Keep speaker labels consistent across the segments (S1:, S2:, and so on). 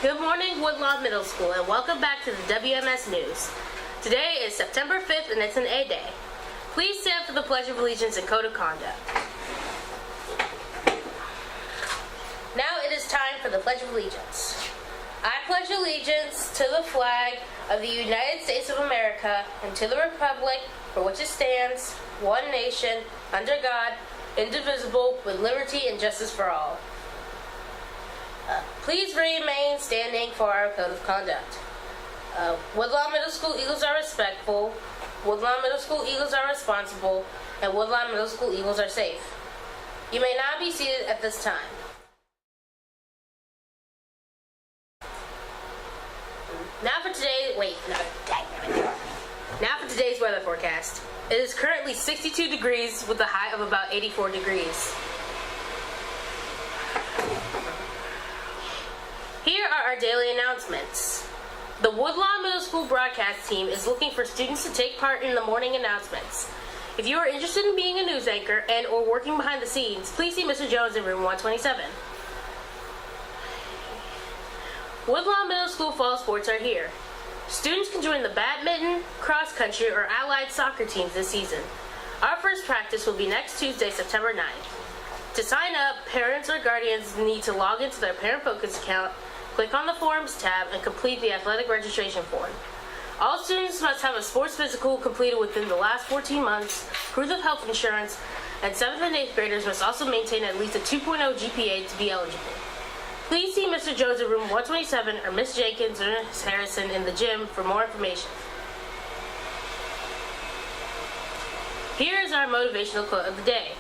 S1: Good morning, Woodlawn Middle School, and welcome back to the WMS News. Today is September 5th, and it's an A Day. Please stand for the Pledge of Allegiance and Code of Conduct. Now it is time for the Pledge of Allegiance. I pledge allegiance to the flag of the United States of America and to the republic for which it stands, one nation, under God, indivisible, with liberty and justice for all. Please remain standing for our code of conduct. Woodlawn Middle School Eagles are respectful, Woodlawn Middle School Eagles are responsible, and Woodlawn Middle School Eagles are safe. You may now be seated at this time. Now for today's weather forecast. It is currently 62 degrees with a high of about 84 degrees. Here are our daily announcements. The Woodlawn Middle School broadcast team is looking for students to take part in the morning announcements. If you are interested in being a news anchor and or working behind the scenes, please see Mr. Jones in room 127. Woodlawn Middle School fall sports are here. Students can join the badminton, cross country, or allied soccer teams this season. Our first practice will be next Tuesday, September 9th. To sign up, parents or guardians need to log into their Parent Focus account, click on the Forms tab, and complete the athletic registration form. All students must have a sports physical completed within the last 14 months, proof of health insurance, and 7th and 8th graders must also maintain at least a 2.0 GPA to be eligible. Please see Mr. Jones in room 127 or Ms. Jenkins or Ms. Harrison in the gym for more information. Here is our motivational quote of the day.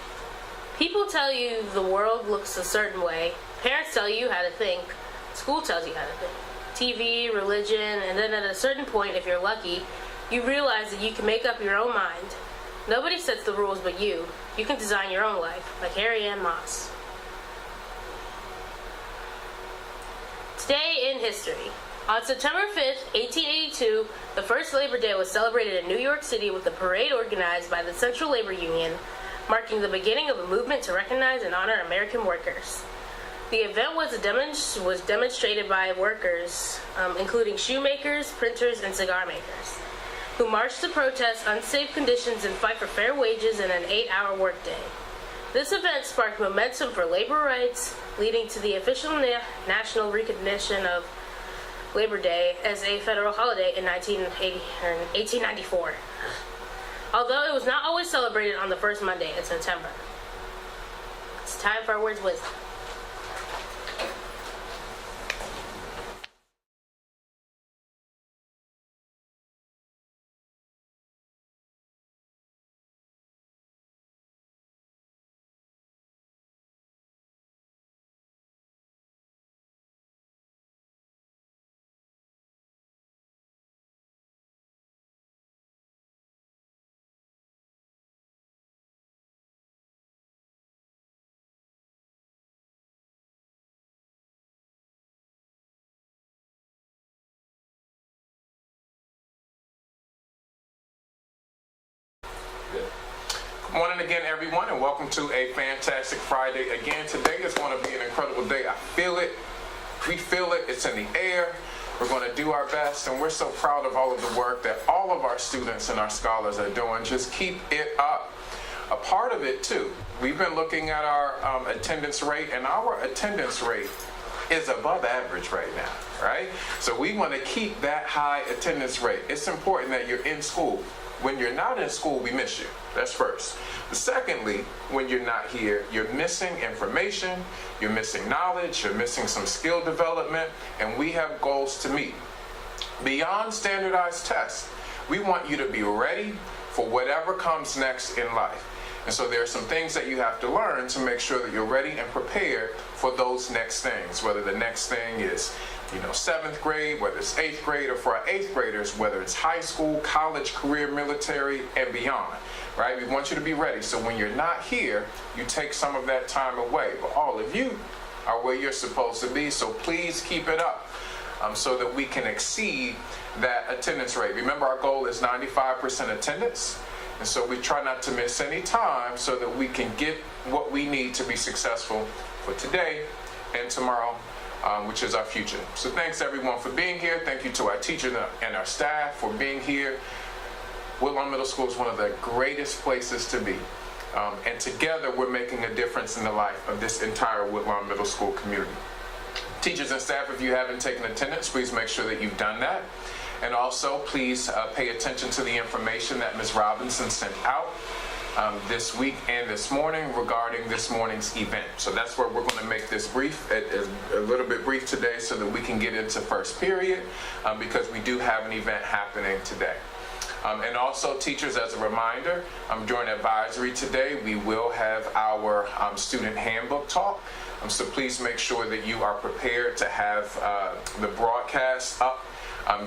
S1: People tell you the world looks a certain way. Parents tell you how to think. School tells you how to think. TV, religion, and then at a certain point, if you're lucky, you realize that you can make up your own mind. Nobody sets the rules but you. You can design your own life, like Harry Ann Moss. Today in history. On September 5th, 1882, the first Labor Day was celebrated in New York City with a parade organized by the Central Labor Union, marking the beginning of a movement to recognize and honor American workers. The event was demonstrated by workers, including shoemakers, printers, and cigar makers, who marched to protest unsafe conditions and fight for fair wages and an 8-hour workday. This event sparked momentum for labor rights, leading to the official national recognition of Labor Day as a federal holiday in 1894. Although it was not always celebrated on the first Monday in September. It's time for our words of wisdom.
S2: Good morning again, everyone, and welcome to a fantastic Friday. Again, today is going to be an incredible day. I feel it. We feel it. It's in the air. We're going to do our best, and we're so proud of all of the work that all of our students and our scholars are doing. Just keep it up. A part of it, too, we've been looking at our attendance rate, and our attendance rate is above average right now, right? So we want to keep that high attendance rate. It's important that you're in school. When you're not in school, we miss you. That's first. Secondly, when you're not here, you're missing information, you're missing knowledge, you're missing some skill development, and we have goals to meet. Beyond standardized tests, we want you to be ready for whatever comes next in life. And so there are some things that you have to learn to make sure that you're ready and prepared for those next things, whether the next thing is 7th grade, whether it's 8th grade, or for our 8th graders, whether it's high school, college, career, military, and beyond, right? We want you to be ready. So when you're not here, you take some of that time away. But all of you are where you're supposed to be, so please keep it up so that we can exceed that attendance rate. Remember, our goal is 95% attendance, and so we try not to miss any time so that we can get what we need to be successful for today and tomorrow which is our future. So thanks everyone for being here. Thank you to our teachers and our staff for being here. Woodlawn Middle School is one of the greatest places to be. And together we're making a difference in the life of this entire Woodlawn Middle School community. Teachers and staff, if you haven't taken attendance, please make sure that you've done that. And also, please pay attention to the information that Ms. Robinson sent out this week and this morning regarding this morning's event. So that's where we're going to make this brief, a little bit brief today, so that we can get into first period, because we do have an event happening today. And also, teachers, as a reminder, during advisory today, we will have our student handbook talk. So please make sure that you are prepared to have the broadcast up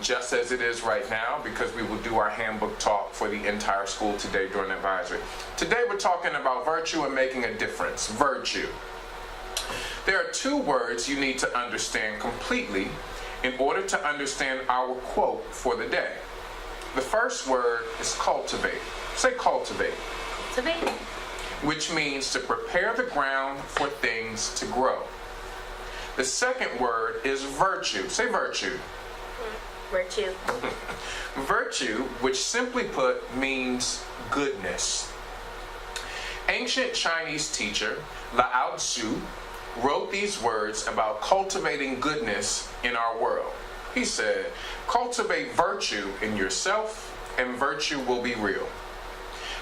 S2: just as it is right now, because we will do our handbook talk for the entire school today during advisory. Today we're talking about virtue and making a difference. Virtue. There are two words you need to understand completely in order to understand our quote for the day. The first word is cultivate. Say cultivate.
S1: Cultivate.
S2: Which means to prepare the ground for things to grow. The second word is virtue. Say virtue.
S1: Virtue.
S2: Virtue, which simply put means goodness. Ancient Chinese teacher Lao Tzu wrote these words about cultivating goodness in our world. He said, cultivate virtue in yourself and virtue will be real.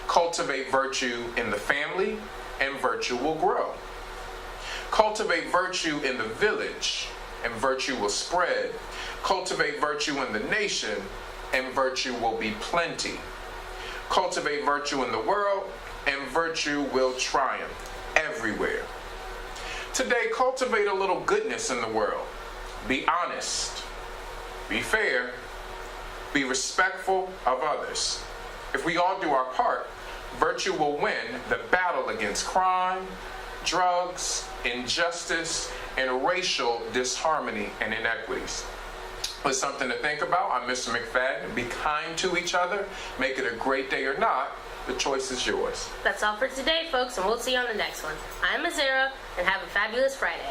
S2: Cultivate virtue in the family and virtue will grow. Cultivate virtue in the village and virtue will spread. Cultivate virtue in the nation and virtue will be plenty. Cultivate virtue in the world and virtue will triumph everywhere. Today, cultivate a little goodness in the world. Be honest. Be fair. Be respectful of others. If we all do our part, virtue will win the battle against crime, drugs, injustice, and racial disharmony and inequities. It's something to think about. I'm Mr. McFadden. Be kind to each other. Make it a great day or not. The choice is yours.
S1: That's all for today, folks, and we'll see you on the next one. I'm Azera, and have a fabulous Friday.